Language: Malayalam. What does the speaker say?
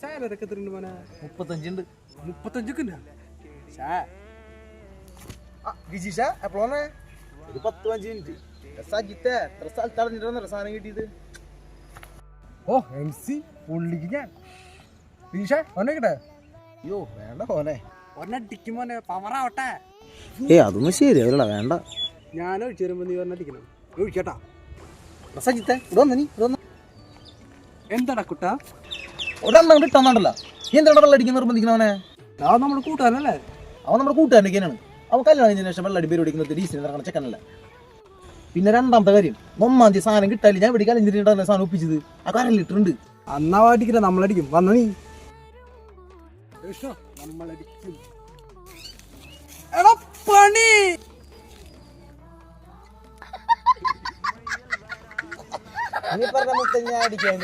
സാലറി ഒക്കെ എത്രയുണ്ട് മോനെ? 35 ഉണ്ട്. 35 ഉണ്ട്. എപ്പോഴാണ്? ഒരു 10-15 മിനിറ്റ്. സജിത്തെ എത്ര സ്ഥലത്ത് അടഞ്ഞിട്ടാണ് സാധനം കിട്ടിയത്? ഓ MC പുള്ളിക്ക് ഞാൻ ഒന്നേക്കട്ടെ. അയ്യോ വേണ്ട മോനെ. ഒന്നടിക്കും മോനെ, പവറാവട്ടെ. അതൊന്നും ശരിയാവില്ല, വേണ്ട. ഞാൻ ഒഴിച്ചു വരുമ്പോ നീ ഒന്നടിക്കണം. ഒഴിക്കട്ടാ. സജിത്തെ ഇതൊന്നു നീ ഇതൊന്നു. എന്താടാ കുട്ടാ? ഒരെണ്ണം ഇട്ടാന്നല്ല. നീ എന്താണ് വെള്ളം അടിക്കാൻ നിർബന്ധിക്കണവനെ? അവൻ നമ്മുടെ കൂട്ടുകാരനല്ലേ? അവൻ നമ്മുടെ കൂട്ടുകാരനൊക്കെയാണ്. അവൻ കല്യാണം കഴിഞ്ഞതിന് ശേഷം വെള്ളം അടി പരിപാടിക്കുന്നത് ഡീസിന് നടക്കുന്ന ചെക്കനല്ല. പിന്നെ രണ്ടാമത്തെ കാര്യം, 1-ാം തീയതി സാധനം കിട്ടാൻ ഞാൻ ഇവിടെ കലഞ്ഞിട്ടാണ് സാധനം ഒപ്പിച്ചത്. ആ 1/2 ലിറ്റർ ഉണ്ട്. അന്നാ അടിക്കില്ല, നമ്മളടിക്കും. വന്ന നീ നമ്മളടിക്കും. എടാ പണി നീ പറഞ്ഞ മുട്ട ഞാൻ അടിക്കാൻ